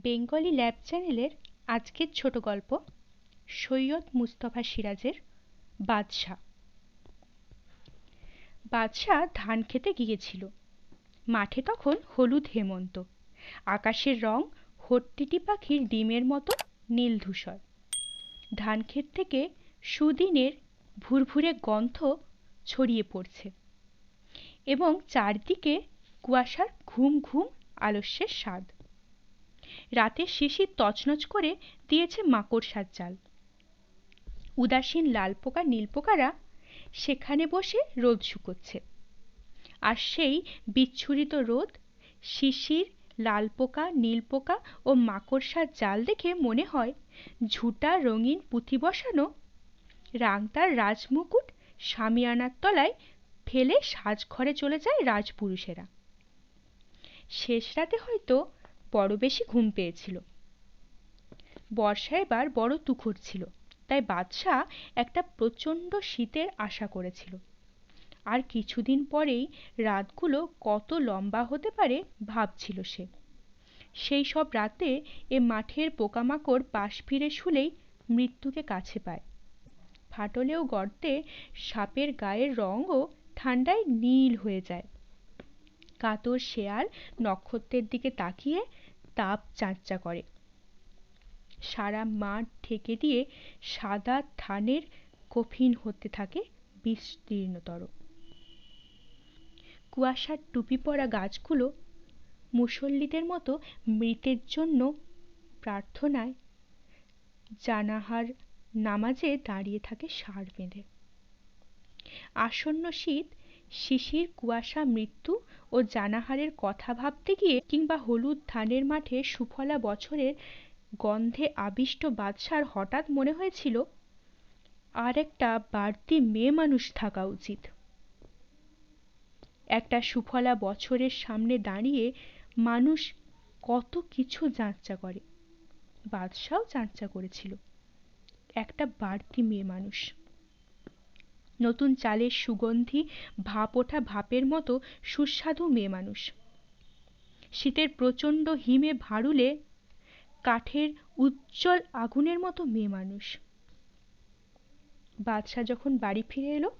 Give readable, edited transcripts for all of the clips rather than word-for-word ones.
Bengali lab চ্যানেলের আজকের ছোট গল্প সৈয়দ মুস্তফা সিরাজের বাদশা। বাদশা ধান খেতে গিয়েছিল। মাঠে তখন হলুদ হেমন্ত, আকাশের রং হট্টিটি পাখির ডিমের মতো নীল ধূসর। ধান ক্ষেত থেকে সুদিনের ভুরভুরে গন্ধ ছড়িয়ে পড়ছে এবং চারদিকে কুয়াশার ঘুম ঘুম আলস্যের স্বাদ। রাতের শিশির তছনছ করে দিয়েছে মাকড়সার জাল। উদাসীন লাল পোকা নীল পোকারা সেখানে বসে রোদ শুকোচ্ছে। আর সেই বিচ্ছুরিত রোদ, শিশির, লাল পোকা, নীল পোকা ও মাকড়সার জাল দেখে মনে হয় ঝুটা রঙিন পুঁথি বসানো রাংতার রাজমুকুট শামিয়ানার তলায় ফেলে সাজঘরে চলে যায় রাজপুরুষেরা। শেষ রাতে হয়তো বড় বেশি ঘুম পেয়েছিল। বর্ষা এবার বড় তুখর ছিল, তাই বাদশা একটা প্রচণ্ড শীতের আশা করেছিল। আর কিছুদিন পরেই রাতগুলো কত লম্বা হতে পারে ভাবছিল সে। সেই সব রাতে এ মাঠের পোকামাকড় পাশ ফিরে শুলেই মৃত্যুকে কাছে পায়। ফাটলেও গর্তে সাপের গায়ের রঙও ঠান্ডায় নীল হয়ে যায়। কাতর শেয়াল নক্ষত্রের দিকে তাকিয়ে তাপ চাঁচা করে। সারা মাঠ ঢেকে দিয়ে সাদা ধানের কফিন হতে থাকে বিস্তীর্ণতর। কুয়াশার টুপি পরা গাছগুলো মুসল্লিদের মতো মৃতের জন্য প্রার্থনায় জানাহার নামাজে দাঁড়িয়ে থাকে সার বেঁধে। আসন্ন শীত, শিশির, কুয়াশা, মৃত্যু ও জানাহারের কথা ভাবতে গিয়ে কিংবা হলুদ ধানের মাঠে সুফলা বছরের গন্ধে আবিষ্ট বাদশার হঠাৎ মনে হয়েছিল আর একটা বাড়তি মেয়ে মানুষ থাকা উচিত। একটা সুফলা বছরের সামনে দাঁড়িয়ে মানুষ কত কিছু যাচ্চা করে। বাদশাও যাচ্চা করেছিল একটা বাড়তি মেয়ে মানুষ। নতুন চালের সুগন্ধি ভাপ ওঠা ভাপের মতো সুস্বাদু মেয়ে মানুষ। শীতের প্রচণ্ড হিমে ভাঁড়ুলে কাঠের উজ্জ্বল আগুনের মতো মেয়ে মানুষ। বাদশা যখন বাড়ি ফিরে এলো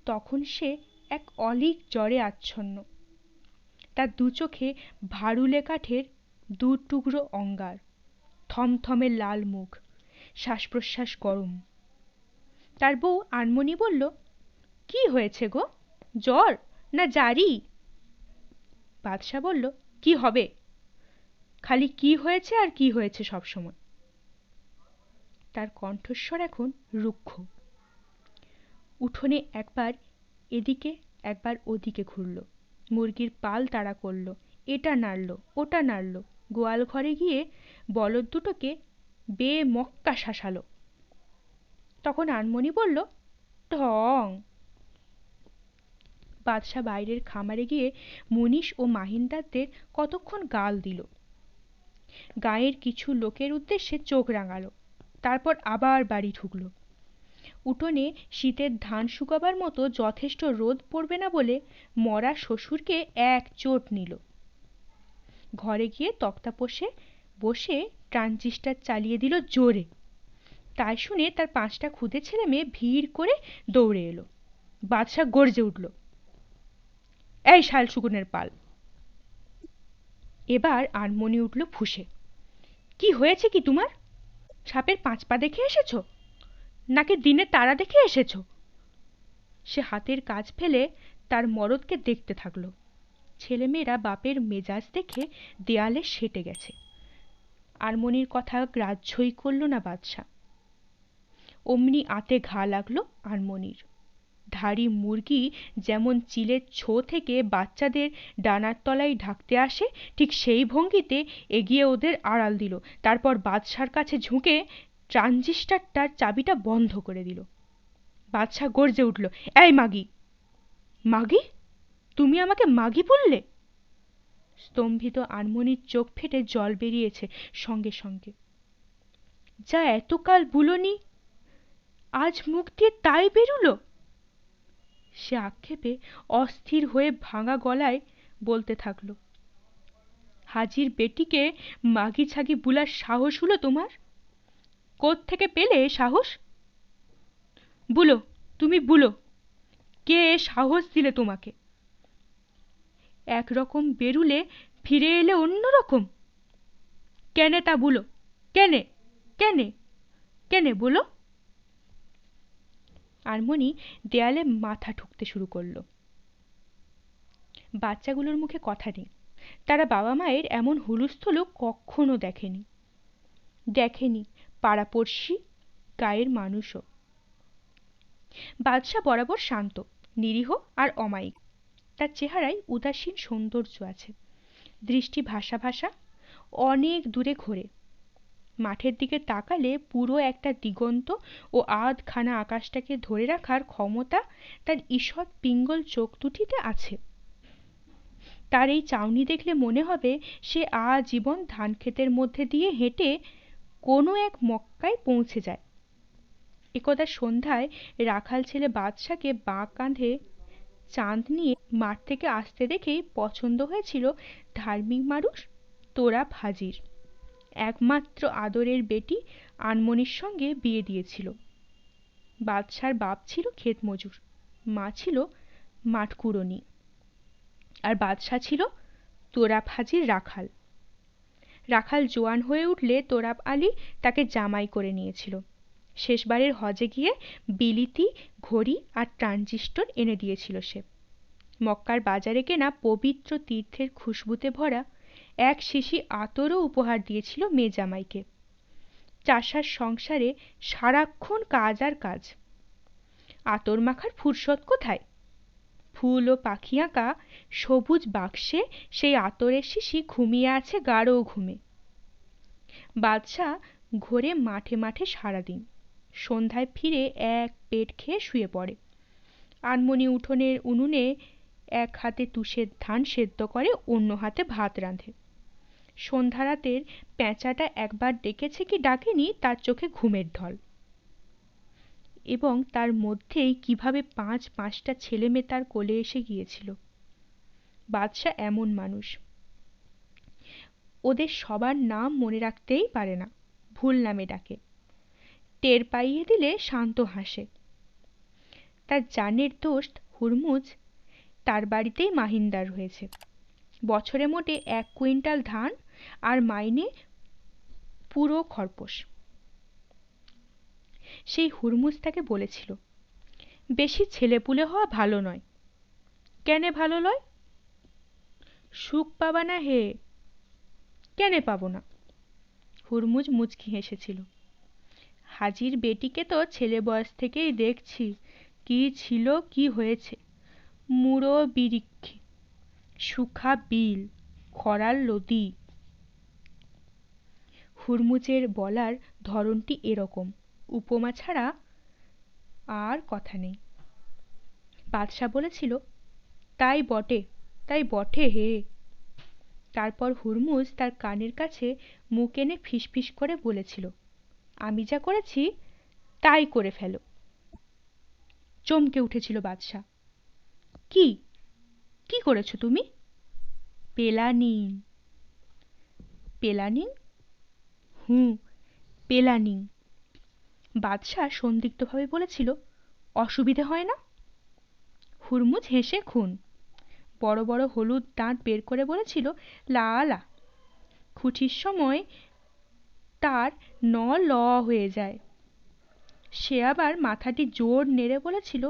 তখন সে এক অলীক জ্বরে আচ্ছন্ন। তার দু চোখে ভাঁড়ুলে কাঠের দু টুকরো অঙ্গার, থমথমে লাল মুখ, শ্বাস প্রশ্বাস গরম। তার বউ আনমনি বলল, কি হয়েছে গো, জ্বর না জারি? বাদশা বলল, কি হবে, খালি কি হয়েছে আর কি হয়েছে সব সময়। তার কণ্ঠস্বর এখন রুক্ষ। উঠোনে একবার এদিকে একবার ওদিকে ঘুরল, মুরগির পাল তাড়া করল, এটা নাড়ল ওটা নাড়ল, গোয়াল ঘরে গিয়ে বলদ দুটোকে বেমক্কা শাসালো। তখন আনমনি বলল, ঢং। বাদশা বাইরের খামারে গিয়ে মুনিশ ও মাহিন্দারদের কতক্ষণ গাল দিল। গায়ের কিছু লোকের উদ্দেশ্যে চোখ রাঙালো, তারপর আবার বাড়ি ঢুকল। উঠোনে শীতের ধান শুকাবার মতো যথেষ্ট রোদ পড়বে না বলে মরা শ্বশুরকে এক চোট নিল। ঘরে গিয়ে তক্তা পোষে বসে ট্রানজিস্টার চালিয়ে দিল জোরে। তাই শুনে তার 5টা ক্ষুদে ছেলে মেয়ে ভিড় করে দৌড়ে এলো। বাদশা গর্জে উঠল, এই শাল শুকুনের পাল। এবার আনমনি উঠল ফুঁসে, কি হয়েছে কি তোমার? সাপের 5 পা দেখে এসেছো নাকি দিনে তারা দেখে এসেছো? সে হাতের কাজ ফেলে তার মরদকে দেখতে থাকলো। ছেলেমেয়েরা বাপের মেজাজ দেখে দেয়ালে সেটে গেছে। আনমনির কথা গ্রাহ্যই করল না বাদশা। অমনি আঁতে ঘা লাগলো আনমনির। ধাড়ি মুরগি যেমন চিলের ছো থেকে বাচ্চাদের ডানার তলায় ঢাকতে আসে, ঠিক সেই ভঙ্গিতে এগিয়ে ওদের আড়াল দিল। তারপর বাদশার কাছে ঝুঁকে ট্রানজিস্টারটার চাবিটা বন্ধ করে দিল। বাদশা গর্জে উঠল, এই মাগি! মাগি? তুমি আমাকে মাগি বললে? স্তম্ভিত আনমনির চোখ ফেটে জল বেরিয়েছে সঙ্গে সঙ্গে। যা এতকাল বুলোনি আজ মুখ দিয়ে তাই বেরুলো? সে আক্ষেপে অস্থির হয়ে ভাঙা গলায় বলতে থাকলো, হাজির বেটিকে মাগি ছাগি বুলার সাহস হলো তোমার? কোত্থেকে পেলে এ সাহস? বুলো, তুমি বুলো, কে এ সাহস দিলে তোমাকে? একরকম বেরুলে ফিরে এলে অন্য রকম। কেনে তা বুলো, কেনে, কেনে, কেনে বলো? আরমনি দেয়ালে মাথা ঠুকতে শুরু করলো। বাচ্চাগুলোর মুখে কথা নেই, তারা বাবা মায়ের এমন হুলস্থুলও কখনো দেখেনি। দেখেনি পাড়াপড়শি, গায়ের মানুষও। বাদশা বরাবর শান্ত, নিরীহ আর অমায়িক। তার চেহারায় উদাসীন সৌন্দর্য আছে, দৃষ্টি ভাসা ভাসা, অনেক দূরে ঘোরে। মাঠের দিকে তাকালে পুরো একটা দিগন্ত ও আধখানা আকাশটাকে ধরে রাখার ক্ষমতা তার ঈষৎ পিঙ্গল চোখ দুটিতে আছে। তার এই চাউনি দেখলে মনে হবে সে আজীবন ধান ক্ষেতের মধ্যে দিয়ে হেঁটে কোনো এক মক্কায় পৌঁছে যায়। একদা সন্ধ্যায় রাখাল ছেলে বাদশাকে বাঁ কাঁধে চাঁদ নিয়ে মাঠ থেকে আসতে দেখেই পছন্দ হয়েছিল ধার্মিক মানুষ তোরাব হাজির। একমাত্র আদরের বেটি আনমনির সঙ্গে বিয়ে দিয়েছিল। বাদশার বাপ ছিল ক্ষেত মজুর, মা ছিল মাঠকুড়নি, আর বাদশা ছিল তোরাব হাজির রাখাল। রাখাল জোয়ান হয়ে উঠলে তোরাব আলী তাকে জামাই করে নিয়েছিল। শেষবারের হজে গিয়ে বিলিতি ঘড়ি আর ট্রানজিস্টর এনে দিয়েছিল সে। মক্কার বাজারে কেনা পবিত্র তীর্থের খুশবুতে ভরা এক শিশি আতরও উপহার দিয়েছিল মেয়ে জামাইকে। চাষার সংসারে সারাক্ষণ কাজ আর কাজ, আতর মাখার ফুরসত কোথায়? ফুল ও পাখি আঁকা সবুজ বাক্সে সেই আতরের শিশি ঘুমিয়ে আছে গাঢ় ঘুমে। বাদশা ঘোরে মাঠে মাঠে সারাদিন, সন্ধ্যায় ফিরে এক পেট খেয়ে শুয়ে পড়ে। আনমনি উঠোনের উনুনে এক হাতে তুষের ধান সেদ্ধ করে, অন্য হাতে ভাত রাঁধে। সন্ধ্যা রাতের পেঁচাটা একবার ডেকেছে কি ডাকেনি তার চোখে ঘুমের ঢল। এবং তার মধ্যেই কিভাবে পাঁচটা ছেলে মেয়ে তার কোলে এসে গিয়েছিল। বাদশা এমন মানুষ, ওদের সবার নাম মনে রাখতেই পারে না, ভুল নামে ডাকে। টের পাইয়ে দিলে শান্ত হাসে। তার জানের দোস্ত হুরমুজ তার বাড়িতেই মাহিন্দার হয়েছে। বছরে মোটে 1 কুইন্টাল ধান আর মাইনে পুরো খরপোশ। সেই হুরমুজ তাকে বলেছিল, বেশি ছেলেপুলে হওয়া ভালো নয়। কেনে ভালো নয়? সুখ পাবা না হে। কেনে পাবো না? হুরমুজ মুচকি হেসেছিল। হাজির বেটিকে তো ছেলে বয়স থেকেই দেখছি, কি ছিল কি হয়েছে। মুড়ো বিরিক্ষি, সুখা বিল, খরার লদি। হুরমুজের বলার ধরনটি এরকম, উপমা ছাড়া আর কথা নেই। বাদশা বলেছিল, তাই বটে, তাই বটে হে। তারপর হুরমুজ তার কানের কাছে মুখ এনে ফিসফিস করে বলেছিল, আমি যা করেছি তাই করে ফেলো। চমকে উঠেছিল বাদশা। কি কি করেছো তুমি? পেলানিং। পেলানিং? হুঁ, পেলানিং। বাদশা সন্দিগ্ধভাবে বলেছিল, অসুবিধে হয় না? হুরমুজ হেসে খুন, বড় বড় হলুদ দাঁত বের করে বলেছিল, লা লা। খুঁটির সময় তার ন ল হয়ে যায়। সে আবার মাথাটি জোর নেড়ে বলেছিল,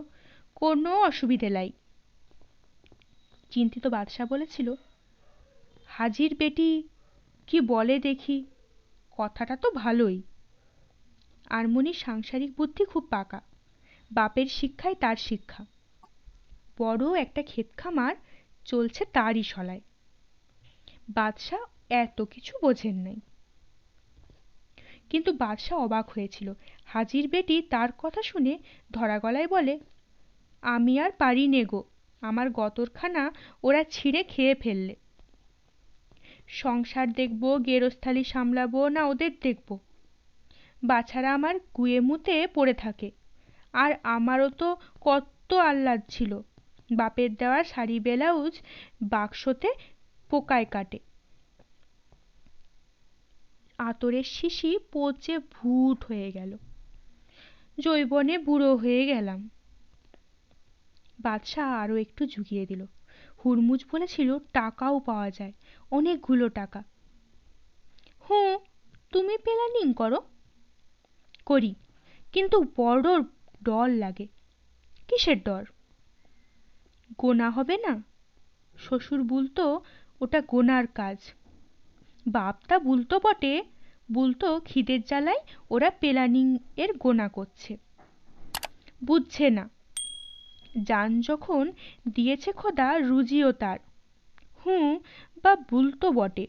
কোনো অসুবিধে লাই। চিন্তিত বাদশা বলেছিল, হাজির বেটি কি বলে দেখি, কথাটা তো ভালোই। আরমনির সাংসারিক বুদ্ধি খুব পাকা, বাপের শিক্ষায় তার শিক্ষা। বড় একটা ক্ষেত খামার চলছে তারই শলায়। বাদশা এত কিছু বোঝেন নাই, কিন্তু বাদশা অবাক হয়েছিল। হাজির বেটি তার কথা শুনে ধরা গলায় বলে, আমি আর পারি নে গো, আমার গতরখানা ওরা ছিঁড়ে খেয়ে ফেললে। সংসার দেখবো, গেরস্থালি সামলাবো না ওদের দেখবো? বাছারা আমার গুয়ে মুতে পড়ে থাকে, আর আমারও তো কত আহ্লাদ ছিল, বাপের দেওয়া শাড়ি ব্লাউজ বাক্সতে পোকায় কাটে, আতরের শিশি পচে ভুট হয়ে গেল। যৌবনে বুড়ো হয়ে গেলাম। বাদশাহ আরো একটু ঝুঁকিয়ে দিল। হুড়মুড় বলেছিল টাকাও পাওয়া যায়, অনেকগুলো টাকা। হুঁ, তুমি প্ল্যানিং করো। করি, কিন্তু বড় ডর লাগে। কিসের ডর? গোনা হবে না? শ্বশুর বলতো ওটা গোনার কাজ। বাপটা বলতো বটে, বলতো খিদের জ্বালায় ওরা প্ল্যানিং এর গোনা করছে। বুঝছে না, জান যখন দিয়েছে খোদা রুজিও তার। হুঁ, বা বলতো বটে।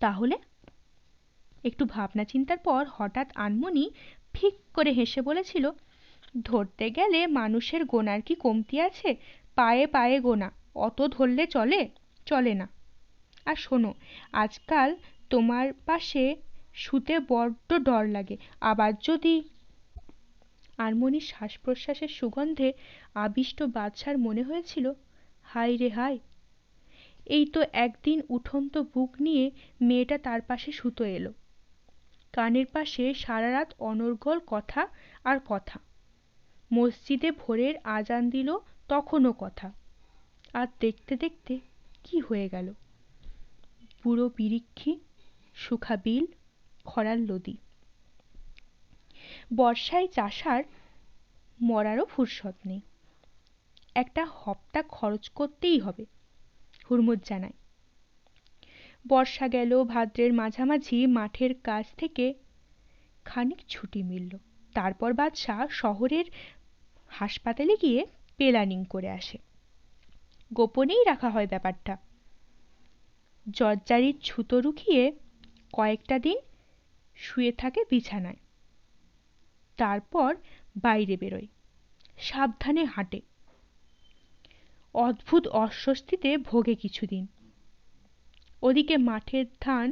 তাহলে? একটু ভাবনা চিন্তার পর হঠাৎ আনমনি ফিক করে হেসে বলেছিল, ধরতে গেলে মানুষের গোনার কি কমতি আছে? পায়ে পায়ে গোনা, অত ধরলে চলে? চলে না। আর শোনো, আজকাল তোমার পাশে শুতে বড্ড ডর লাগে। আবার যদি... আনমনির শ্বাস প্রশ্বাসের সুগন্ধে আবিষ্ট বাদশার মনে হয়েছিল, হায় রে হায়, এই তো একদিন উঠন্ত বুক নিয়ে মেয়েটা তার পাশে শুতে এলো। কানের পাশে সারা রাত অনর্গল কথা আর কথা। মসজিদে ভোরের আজান দিল, তখনও কথা। আর দেখতে দেখতে কি হয়ে গেল! বুড়ো বিরিক্ষি, শুখা বিল, খরার লদি। বর্ষায় চাষার মরারও ফুরসত নেই। একটা হপ্তা খরচ করতেই হবে, হুড়মুড় জানায়। বর্ষা গেল, ভাদ্রের মাঝামাঝি মাঠের কাজ থেকে খানিক ছুটি মিলল। তারপর বাদশাহ শহরের হাসপাতালে গিয়ে প্ল্যানিং করে আসে। গোপনেই রাখা হয় ব্যাপারটা। জর্জারির ছুতো রুখিয়ে কয়েকটা দিন শুয়ে থাকে বিছানায়। তারপর বাইরে বেরোয়, সাবধানে হাঁটে। অদ্ভুত অস্বস্তিতে ভোগে কিছুদিন। ওদিকে মাঠের ধান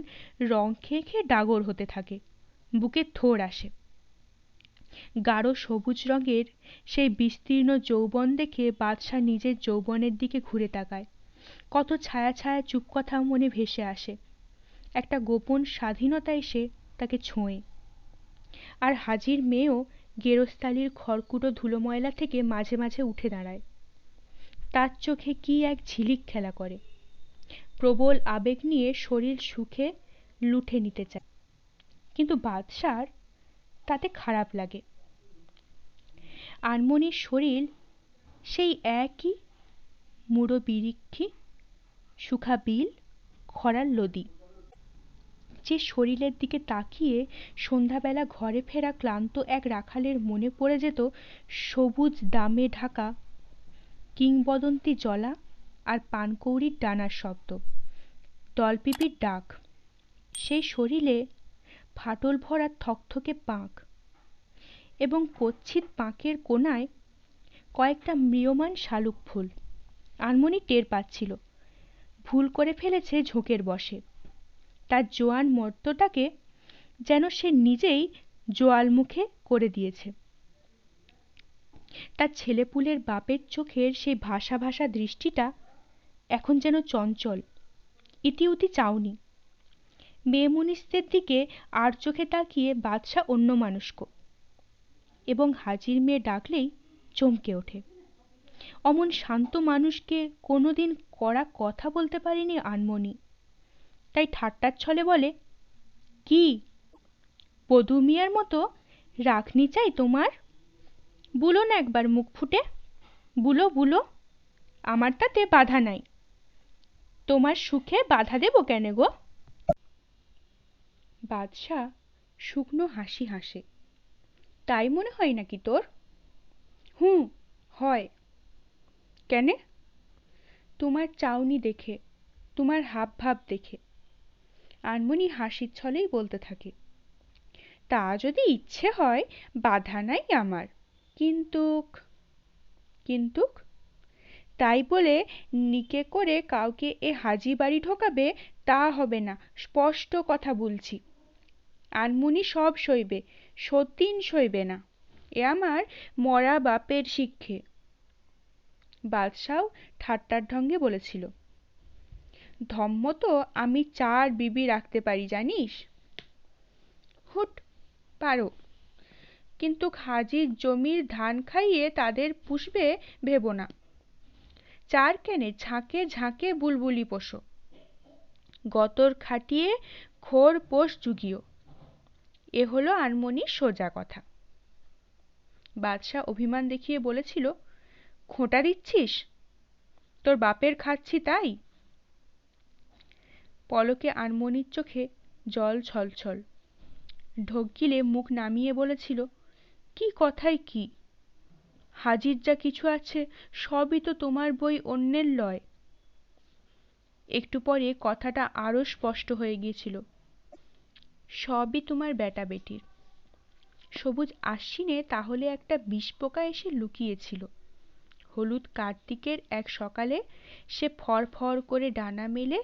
রং খেয়ে খেয়ে ডাগর হতে থাকে, বুকে থোড় আসে। গাঢ় সবুজ রঙের সেই বিস্তীর্ণ যৌবন দেখে বাদশাহ নিজের যৌবনের দিকে ঘুরে তাকায়। কত ছায়া ছায়া চুপ কথা মনে ভেসে আসে। একটা গোপন স্বাধীনতা এসে তাকে ছোঁয়ে। আর হাজির মেয়েও গেরস্তালির খড়কুটো ধুলো ময়লা থেকে মাঝে মাঝে উঠে দাঁড়ায়। তার চোখে কি এক ঝিলিক খেলা করে। প্রবল আবেগ নিয়ে শরীর সুখে লুঠে নিতে চায়, কিন্তু বাদশার তাতে খারাপ লাগে। আনমনির শরীর সেই একই মুড়ো বিরিক্ষি, শুখা বিল, খরার লদি। যে শরীরের দিকে তাকিয়ে সন্ধ্যাবেলা ঘরে ফেরা ক্লান্ত এক রাখালের মনে পড়ে যেত সবুজ দামে ঢাকা কিংবদন্তি জলা আর পানকৌড়ির ডানার শব্দ, দলপিপির ডাক। সেই শরীরে ফাটল ভরা থকথকে পাঁক, এবং কচ্ছিত পাঁকের কোনায় কয়েকটা ম্রিয়মাণ শালুক ফুল। আনমনি টের পাচ্ছিল ভুল করে ফেলেছে ঝোঁকের বশে। তার জোয়ান মর্তটাকে যেন সে নিজেই জোয়াল মুখে করে দিয়েছে। তার ছেলেপুলের বাপের চোখের সেই ভাসা ভাসা দৃষ্টিটা এখন যেন চঞ্চল, ইতিউতি চাউনি। মেয়েমনিষদের দিকে আর চোখে তাকিয়ে বাদশাহ অন্যমনস্ক, এবং হাজির মেয়ে ডাকলেই চমকে ওঠে। অমন শান্ত মানুষকে কোনোদিন কড়া কথা বলতে পারেনি আনমনি। তাই ঠাট্টার ছলে বলে, কি পদু মিয়ার মতো রাখনি চাই তোমার? বুলো না একবার মুখ ফুটে, বুলো বুলো, আমার তাতে বাধা নাই। তোমার সুখে বাধা দেব কেন গো? বাদশাহ শুকনো হাসি হাসে। তাই মনে হয় নাকি তোর? হুঁ, হয়। কেনে? তোমার চাউনি দেখে, তোমার হাব ভাব দেখে। আনমনি হাসির ছলেই বলতে থাকে, তা যদি ইচ্ছে হয় বাধা নাই আমার, কিন্তুক... কিন্তুক? তাই বলে নিকে করে কাউকে এ হাজি বাড়ি ঢোকাবে তা হবে না, স্পষ্ট কথা বলছি। আনমনি সব সইবে, সতীন সইবে না। এ আমার মরা বাপের শিক্ষে। বাদশাও ঠাট্টার ঢঙ্গে বলেছিল, ধম্ম তো আমি 4 বিবি রাখতে পারি জানিস? হুট, পারো, কিন্তু হাজির জমির ধান খাইয়ে তাদের পুষবে ভেবো না। 4 কেনে, ঝাঁকে ঝাঁকে বুলবুলি পোষো, গতর খাটিয়ে খোর পোষ জুগিও। এ হলো আনমনির সোজা কথা। বাদশা অভিমান দেখিয়ে বলেছিল, খোঁটা দিচ্ছিস? তোর বাপের খাচ্ছি তাই? পলকে আনমনির চোখে জল ছলছল। ঢোক গিলে মুখ নামিয়ে বলেছিল, কি কথায় কি? হাজির যা কিছু আছে সবই তো তোমার বই অন্যের লয়। একটু পরে কথাটা আরো স্পষ্ট হয়ে গিয়েছিল। সবই তোমার বেটা বেটির। সবুজ আশ্বিনে তাহলে একটা বিষপোকা এসে লুকিয়েছিল। হলুদ কার্তিকের এক সকালে সে ফড়ফড় করে ডানা মেলে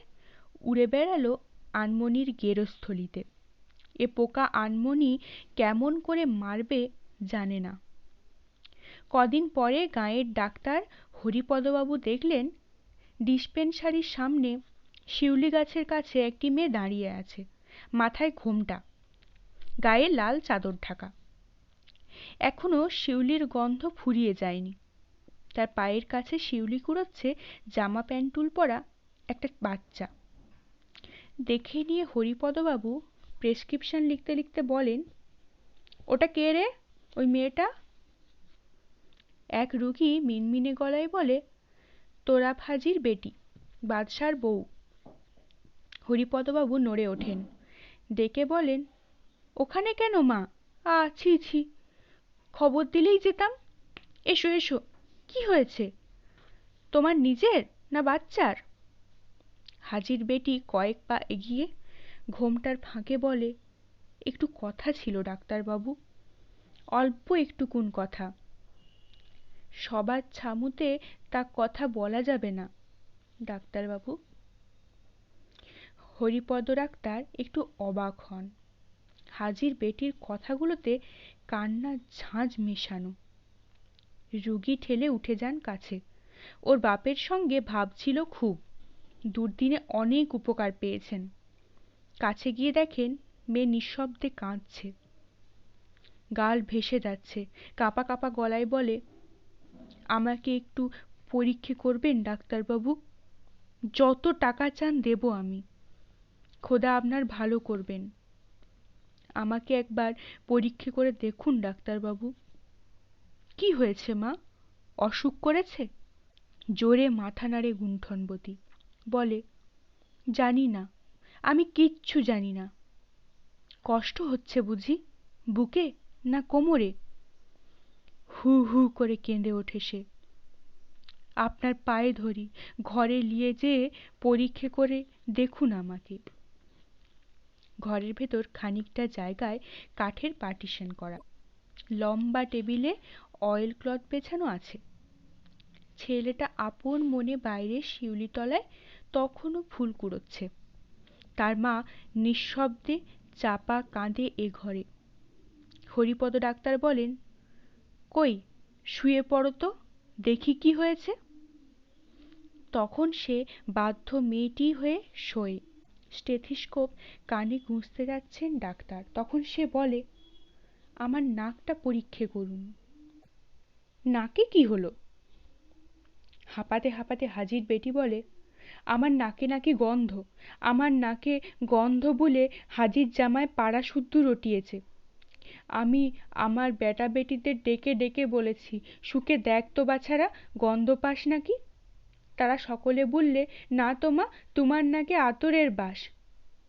উড়ে বেড়ালো আনমনির গেরস্থলিতে। এ পোকা আনমনি কেমন করে মারবে জানে না। কদিন পরে গাঁয়ের ডাক্তার হরিপদবাবু দেখলেন ডিসপেনসারির সামনে শিউলি গাছের কাছে একটি মেয়ে দাঁড়িয়ে আছে, মাথায় ঘোমটা, গায়ে লাল চাদর ঢাকা। এখনো শিউলির গন্ধ ফুরিয়ে যায়নি। তার পায়ের কাছে শিউলি কুড়োচ্ছে জামা প্যান্টুল পরা একটা বাচ্চা। দেখে নিয়ে হরিপদবাবু প্রেসক্রিপশন লিখতে লিখতে বলেন, ওটা কে রে, ওই মেয়েটা? এক রুগী মিনমিনে গলায় বলে, তোরাব হাজির বেটি, বাদশার বউ। হরিপদবাবু নড়ে ওঠেন, ডেকে বলেন, ওখানে কেন মা? ছি ছি, খবর দিলেই যেতাম। এসো এসো, কি হয়েছে? তোমার নিজের না বাচ্চার? হাজির বেটি কয়েক পা এগিয়ে ঘোমটার ফাঁকে বলে, একটু কথা ছিল ডাক্তারবাবু, অল্প একটুকুন কথা। সবার ছামুতে তা কথা বলা যাবে না ডাক্তারবাবু। হরিপদ ডাক্তার একটু অবাক হন। হাজির বেটির কথাগুলোতে কান্নার ঝাঁঝ মেশানো। রুগী ঠেলে উঠে যান কাছে। ওর বাপের সঙ্গে ভাবছিল খুব, দুর্দিনে অনেক উপকার পেয়েছেন। কাছে গিয়ে দেখেন মেয়ে নিঃশব্দে কাঁদছে, গাল ভেসে যাচ্ছে, কাঁপা কাঁপা গলায় বলে, আমাকে একটু পরীক্ষা করবেন ডাক্তারবাবু? যত টাকা চান দেব আমি, খোদা আপনার ভালো করবেন। আমাকে একবার পরীক্ষা করে দেখুন ডাক্তারবাবু। কি হয়েছে মা, অসুখ করেছে? জোরে মাথা নাড়ে গুণ্ঠনবতী, বলে, জানি না, আমি কিচ্ছু জানি না। কষ্ট হচ্ছে বুঝি, বুকে না কোমরে? হু হু করে কেঁদে ওঠে সে। আপনার পায়ে ধরি, ঘরে নিয়ে যেয়ে পরীক্ষা করে দেখুন আমাকে। ঘরের ভেতর খানিকটা জায়গায় কাঠের পার্টিশন করা, লম্বা টেবিলে অয়েল ক্লথ পেছানো আছে। ছেলেটা আপন মনে বাইরে শিউলি তলায় তখনও ফুল কুড়োচ্ছে। তার মা নিঃশব্দে চাপা কাঁদে এ ঘরে। হরিপদ ডাক্তার বলেন, কই শুয়ে পড়ো তো, দেখি কি হয়েছে। তখন সে বাধ্য মেয়েটি হয়ে শোয়। স্টেথিস্কোপ কানে গুঁজতে যাচ্ছেন ডাক্তার। তখন সে বলে, আমার নাকটা পরীক্ষা করুন। নাকে কি হলো? হাঁপাতে হাঁপাতে হাজির বেটি বলে, আমার নাকে নাকি গন্ধ, আমার নাকে গন্ধ বলে হাজির জামায় পাড়া শুদ্ধ রটিয়েছে। আমি আমার বেটা বেটিদের ডেকে ডেকে বলেছি, শুকে দেখ তো বাছারা, গন্ধ পাস নাকি? তারা সকলে বললে, না তো মা, তোমার নাকে আতরের বাস।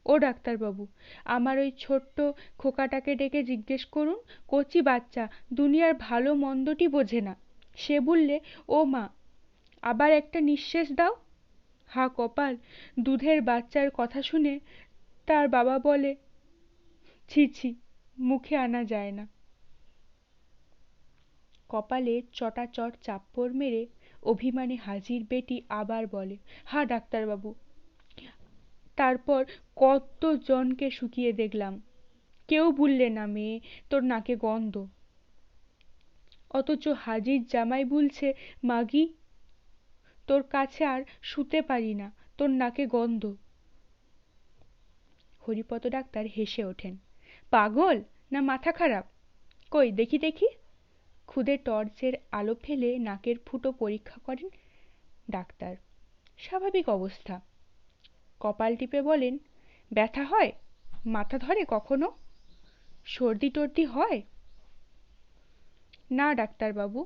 ও ডাক্তারবাবু, আমার ওই ছোট্ট খোকাটাকে ডেকে জিজ্ঞেস করুন, কচি বাচ্চা, দুনিয়ার ভালো মন্দটি বোঝে না। সে বললে, ও মা, আবার একটা নিঃশ্বাস দাও। হা কপাল, দুধের বাচ্চার কথা শুনে তার বাবা বলে, ছি ছি, মুখে আনা যায় না। কপালে চটাচট চাপ্পড় মেরে অভিমানে হাজির বেটি আবার বলে, হা ডাক্তারবাবু, তারপর কত জনকে শুকিয়ে দেখলাম, কেউ বললে না মেয়ে তোর নাকে গন্ধ। অথচ হাজির জামাই বলছে, মাগি তোর কাছে আর শুতে পারি না, তোর নাকে গন্ধ। হরিপদ ডাক্তার হেসে ওঠেন। পাগল না মাথা খারাপ? কই দেখি দেখি। খুদে টর্চের আলো ফেলে নাকের ফুটো পরীক্ষা করেন ডাক্তার। স্বাভাবিক অবস্থা। কপাল টিপে বলেন, ব্যথা হয়? মাথা ধরে কখনো? সর্দি টর্দি হয়? না ডাক্তারবাবু।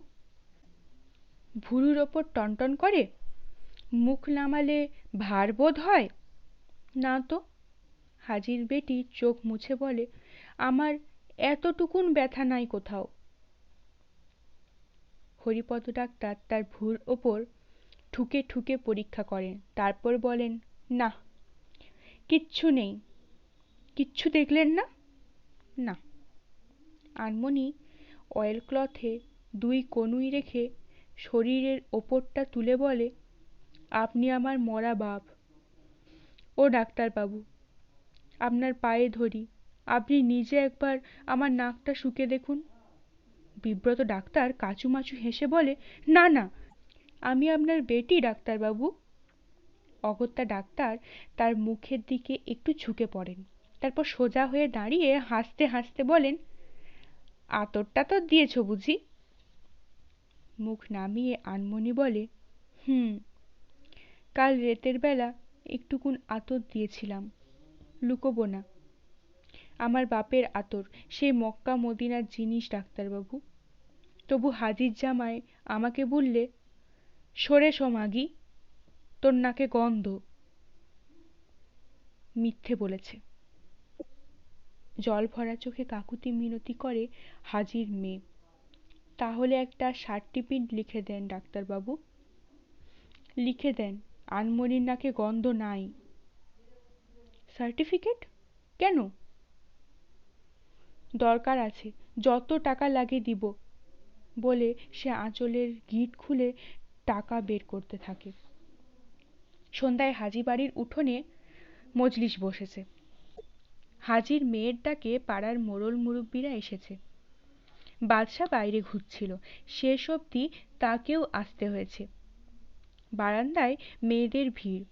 ভুরুর ওপর টনটন করে? মুখ নামালে ভার বোধ হয়? না তো। হাজির বেটি চোখ মুছে বলে, আমার এতটুকুন ব্যথা নাই কোথাও। হরিপদ ডাক্তার তার ভুর ওপর ঠুকে ঠুকে পরীক্ষা করেন। তারপর বলেন, না, কিচ্ছু নেই। কিচ্ছু দেখলেন না? না। আনমনি অয়েল ক্লথে 2 কনুই রেখে শরীরের ওপরটা তুলে বলে, আপনি আমার মরা বাপ। ও ডাক্তারবাবু, আপনার পায়ে ধরি, আপনি নিজে একবার আমার নাকটা শুকে দেখুন। বিব্রত ডাক্তার কাচুমাচু হেসে বলে, না না, আমি আপনার বেটি ডাক্তারবাবু। অগত্যা ডাক্তার তার মুখের দিকে একটু ঝুঁকে পড়েন। তারপর সোজা হয়ে দাঁড়িয়ে হাসতে হাসতে বলেন, আতরটা তো দিয়েছ বুঝি? মুখ নামিয়ে আনমনি বলে, কাল রাতের বেলা একটুকুন আতর দিয়েছিলাম, লুকোবো না। আমার বাপের আতর, সেই মক্কা মদিনার জিনিস ডাক্তারবাবু। তবু হাজির জামাই আমাকে বললে, সরে মাগি, তোর নাকে গন্ধ। মিথ্যে বলেছে। জল ভরা চোখে কাকুতি মিনতি করে হাজির মেয়ে। তাহলে একটা সার্টিফিকেট লিখে দেন ডাক্তারবাবু। লিখে দেন আনমনির নাকে গন্ধ নাই। সার্টিফিকেট কেন? দরকার আছে, যত টাকা লাগে দিব, বলে সে আঁচলের গিঁট খুলে টাকা বের করতে থাকে। সন্ধ্যায় হাজি বাড়ির উঠোনে মজলিস বসেছে। হাজির মেয়ের ডাকে পাড়ার মোড়ল মুরব্বীরা এসেছে। বাদশা বাইরে ঘুরছিল, শেষ অবধি তাকেও আসতে হয়েছে। বারান্দায় মেয়েদের ভিড়।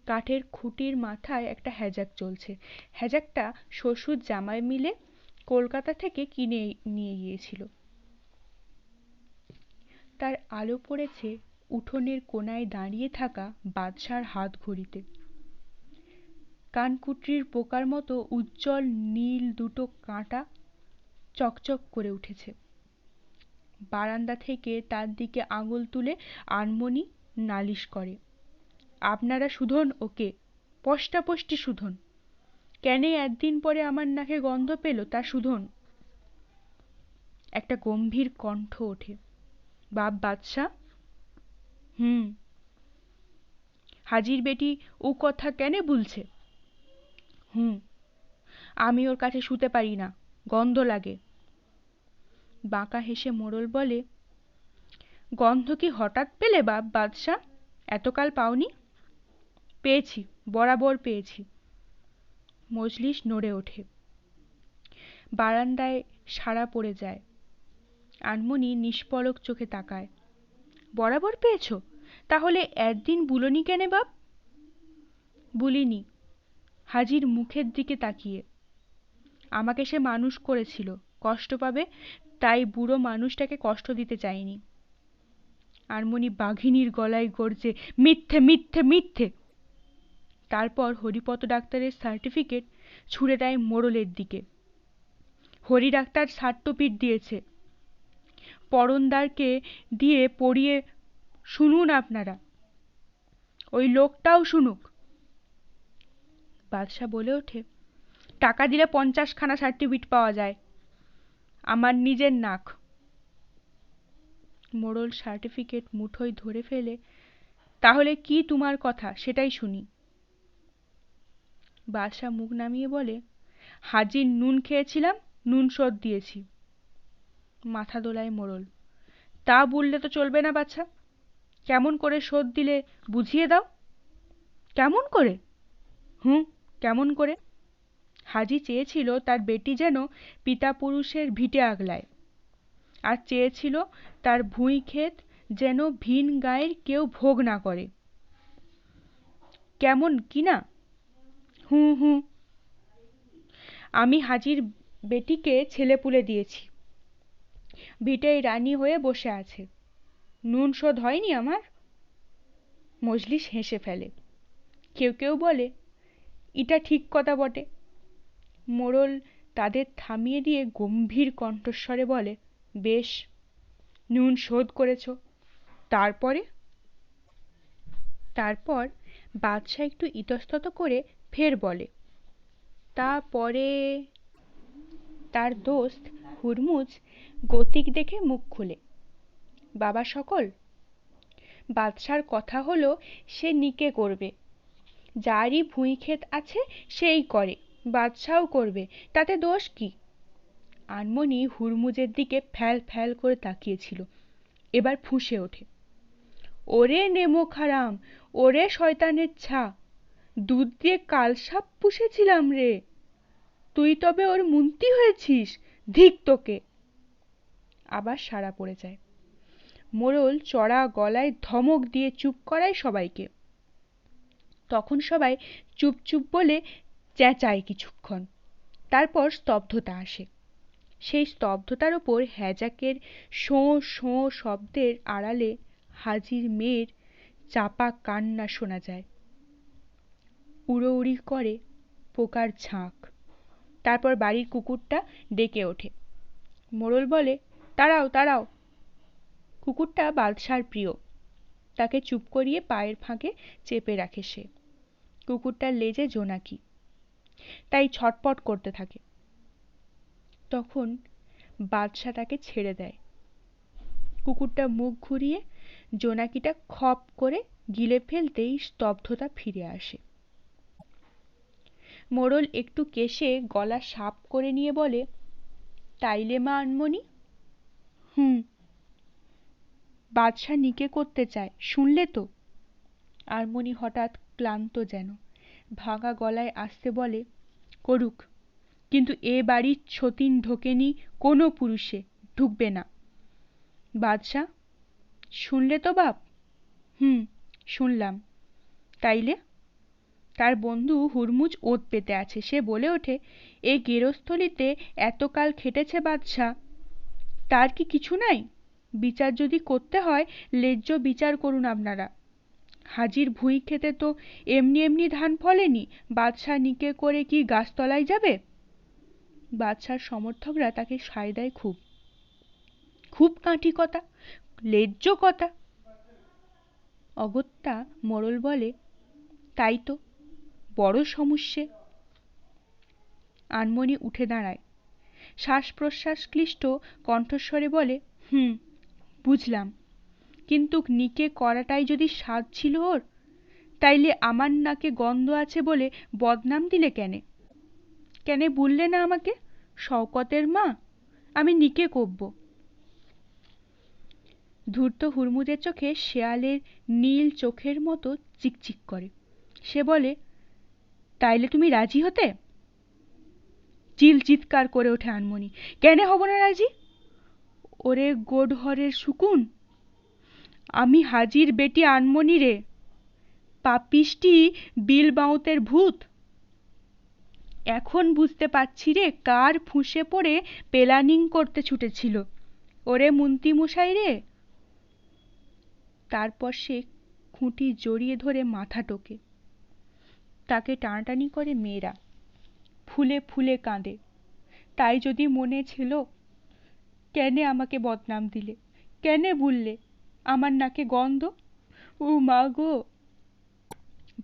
কাঠের খুঁটির মাথায় একটা হ্যাজাক চলছে। হ্যাজাকটা শ্বশুর জামাই মিলে কলকাতা থেকে কিনে নিয়ে গিয়েছিল। তার আলো পড়েছে উঠোনের কোনায় দাঁড়িয়ে থাকা বাদশার হাত ঘড়িতে। কানকুটরির পোকার মতো উজ্জ্বল নীল দুটো কাঁটা চকচক করে উঠেছে। বারান্দা থেকে তার দিকে আঙুল তুলে আনমনি নালিশ করে, আপনারা শুধন ওকে, পষ্টাপষ্টি শুধন। কেনে একদিন পরে আমার নাকে গন্ধ পেল তা শুধন। একটা গম্ভীর কণ্ঠ ওঠে, বাপ বাদশা। হাজির বেটি ও কথা কেনে বলছে? আমি ওর কাছে শুতে পারি না, গন্ধ লাগে। বাঁকা হেসে মোড়ল বলে, গন্ধ কি হঠাৎ পেলে বাপ বাদশা? এতকাল পাওনি? পেয়েছি, বরাবর পেয়েছি। মজলিস নড়ে ওঠে। বারান্দায় সাড়া পড়ে যায়। আনমনি নিষ্পলক চোখে তাকায়। বরাবর পেয়েছ? তাহলে একদিন বুলোনি কেনে বাপ? বলিনি। হাজির মুখের দিকে তাকিয়ে, আমাকে সে মানুষ করেছিল, কষ্ট পাবে, তাই বুড়ো মানুষটাকে কষ্ট দিতে চাইনি। আনমনি বাঘিনীর গলায় গর্জে, মিথ্যে মিথ্যে মিথ্যে। তারপর হরিপদ ডাক্তারের সার্টিফিকেট ছুঁড়ে দেয় মোড়লের দিকে। হরি ডাক্তার সার্টিফিকেট দিয়েছে, পরনদারকে দিয়ে পড়িয়ে শুনুন আপনারা, ওই লোকটাও শুনুক। বাদশা বলে ওঠে, টাকা দিলে 50খানা সার্টিফিকেট পাওয়া যায়, আমার নিজের নাক। মোড়ল সার্টিফিকেট মুঠোয় ধরে ফেলে, তাহলে কি তোমার কথা সেটাই শুনি। বাদশা মুখ নামিয়ে বলে, হাজির নুন খেয়েছিলাম, নুন শোধ দিয়েছি। মাথা দোলায় মোড়ল, তা বললে তো চলবে না বাছা। কেমন করে শোধ দিলে বুঝিয়ে দাও। কেমন করে? কেমন করে? হাজি চেয়েছিল তার বেটি যেন পিতা পুরুষের ভিটে আগলায়, আর চেয়েছিল তার ভুঁই ক্ষেত যেন ভিন গায়ের কেউ ভোগ না করে। কেমন কিনা? হুঁ হুঁ, আমি হাজির বেটিকে ছেলেপুলে দিয়েছি, ভিটেয় রানী হয়ে বসে আছে। নুন শোধ হয়নি আমার? মজলিস হেসে ফেলে। কেউ কেউ বলে, এটা ঠিক কথা বটে। মোড়ল তাদের থামিয়ে দিয়ে গম্ভীর কণ্ঠস্বরে বলে, বেশ, নুন শোধ করেছ। তারপরে? তারপর বাদশা একটু ইতস্তত করে ফের বলে, তারপরে তার দোস্ত হুরমুজ গতিক দেখে মুখ খুলে, বাবা সকল, বাদশার কথা হলো সে নিকে করবে, যারই ভুঁই ক্ষেত আছে সেই করে, বাদশাও করবে, তাতে দোষ কি? আনমনি হুরমুজের দিকে ফ্যাল ফ্যাল করে তাকিয়েছিল, এবার ফুঁসে ওঠে, ওরে নেমো খারাম, ওরে শয়তানের ছা, দুধ দিয়ে কালসাপ পুষেছিলাম রে, তুই তবে ওর মুন্তি হয়েছিস, ধিক তোকে। আবার সাড়া পড়ে যায়। মোড়ল চড়া গলায় ধমক দিয়ে চুপ করায় সবাইকে। তখন সবাই চুপ চুপ বলে চেঁচায় কিছুক্ষণ, তারপর স্তব্ধতা আসে। সেই স্তব্ধতার ওপর হ্যাজাকের শোঁ শোঁ শব্দের আড়ালে হাজির মেয়ের চাপা কান্না শোনা যায়। উড়োউড়ি করে পোকার ঝাঁক। তারপর বাড়ির কুকুরটা ডেকে ওঠে। মোড়ল বলে, তাড়াও তাড়াও। কুকুরটা বাদশার প্রিয়, তাকে চুপ করিয়ে পায়ের ফাঁকে চেপে রাখে সে। কুকুরটার লেজে জোনাকি, তাই ছটপট করতে থাকে। তখন বাদশা তাকে ছেড়ে দেয়। কুকুরটা মুখ ঘুরিয়ে জোনাকিটা খপ করে গিলে ফেলতেই স্তব্ধতা ফিরে আসে। মোড়ল একটু কেশে গলা সাপ করে নিয়ে বলে, তাইলে মা আনমনি? হুম, বাদশা নিকে করতে চায়, শুনলে তো? আনমনি হঠাৎ ক্লান্ত যেন, ভাঙা গলায় আস্তে বলে, করুক, কিন্তু এ বাড়ির ছতিন ঢোকেনি কোনো পুরুষে, ঢুকবে না। বাদশা, শুনলে তো বাপ? হুম, শুনলাম। তাইলে? তার বন্ধু হুরমুজ ওত পেতে আছে। সে বলে ওঠে, এই গেরস্থলিতে এতকাল খেটেছে বাদশা, তার কি কিছু নাই? বিচার যদি করতে হয় ন্যায্য বিচার করুন আপনারা। হাজির ভুঁই খেতে তো এমনি এমনি ধান ফলেনি, বাদশা নিকে করে কি গাছতলায় যাবে? বাদশার সমর্থকরা তাকে সায় দেয় খুব, খুব কাঁঠি কথা, ন্যায্য কথা। অগত্যা মোড়ল বলে, তাই তো, বড় সমস্যে। আনমনি উঠে দাঁড়ায়, শ্বাস প্রশ্বাস ক্লিষ্ট কণ্ঠস্বরে বলে, হুম, বুঝলাম, কিন্তু নিকে করাটাই যদি সাধ ছিল ওর, তাইলে আমার নাকে গন্ধ আছে বলে বদনাম দিলে কেনে? কেনে বললে না আমাকে, শওকতের মা, আমি নিকে করব? ধূর্ত হুরমুজের চোখে শেয়ালের নীল চোখের মতো চিকচিক করে। সে বলে, তাইলে তুমি রাজি হতে? চিল চিৎকার করে ওঠে আনমনি, কেনে হব না রাজি? ওরে গোডহরের শুকুন, আমি হাজির বেটি আনমনি রে, পাপিষ্টি বিলবাউতের ভূত। এখন বুঝতে পারছি রে কার ফুঁসে পড়ে পেলানিং করতে ছুটেছিল। ওরে মুন্তি মশাই রে। তারপর সে খুঁটি জড়িয়ে ধরে মাথা টোকে। তাকে টানাটানি করে মেয়েরা, ফুলে ফুলে কাঁদে। তাই যদি মনে ছিল, কেনে আমাকে বদনাম দিলে, কেনে বললে আমার নাকে গন্ধ? ও মা গো!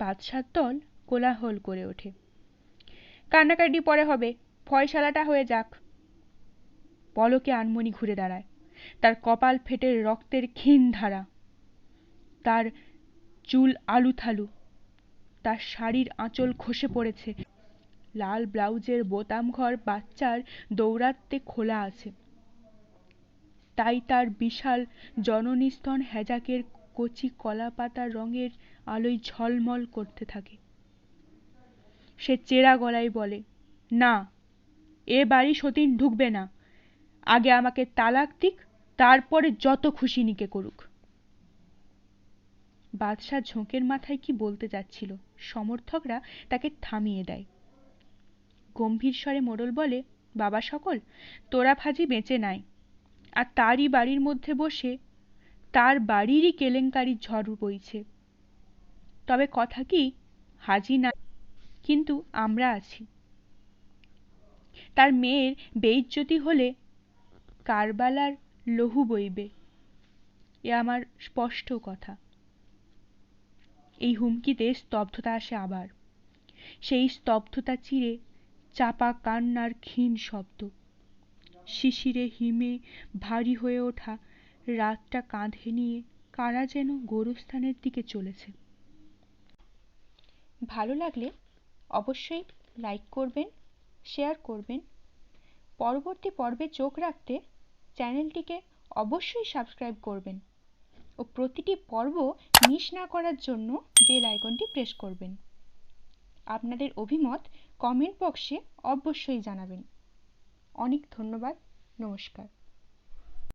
বাদশার দল কোলাহল করে ওঠে। কান্নাকাটি পরে হবে, ফয়সালাটা হয়ে যাক। পলকে আনমনি ঘুরে দাঁড়ায়, তার কপাল ফেটে রক্তের ক্ষীণ ধারা, তার চুল আলুথালু, তার শাড়ির আঁচল খসে পড়েছে, লাল ব্লাউজের বোতাম ঘর বাচ্চার দৌরাত্মে খোলা আছে, তাই তার বিশাল জননীস্তন হ্যাজাকের কচি কলা পাতা রঙের আলোয় ঝলমল করতে থাকে। সে চেরা গলায় বলে, না, এ বাড়ি সতীন ঢুকবে না, আগে আমাকে তালাক দিক, তারপরে যত খুশি নিকে করুক। বাদশাহ ঝোঁকের মাথায় কি বলতে যাচ্ছিল, সমর্থকরা তাকে থামিয়ে দেয়। গম্ভীর স্বরে মোড়ল বলে, বাবা সকল, তোরা ফাজি বেঁচে নাই, আর তারই বাড়ির মধ্যে বসে তার বাড়িরই কেলেঙ্কারির ঝড় বইছে। তবে কথা কি, হাজি না, কিন্তু আমরা আছি। তার মেয়ের বেইজ্জতি হলে কারবালার লহু বইবে, এ আমার স্পষ্ট কথা। এই হুমকিতে স্তব্ধতা আসে আবার। সেই স্তব্ধতা চিরে চাপা কান্নার ক্ষীণ শব্দ। শিশিরে হিমে ভারী হয়ে ওঠা রাতটা কাঁধে নিয়ে কারা যেন গোরস্থানের দিকে চলেছে। ভালো লাগলে অবশ্যই লাইক করবেন, শেয়ার করবেন। পরবর্তী পর্বে চোখ রাখতে চ্যানেলটিকে অবশ্যই সাবস্ক্রাইব করবেন ও প্রতিটি পর্ব মিস না করার জন্য বেল আইকনটি প্রেস করবেন। আপনাদের অভিমত কমেন্ট বক্সে অবশ্যই জানাবেন। অনেক ধন্যবাদ। নমস্কার।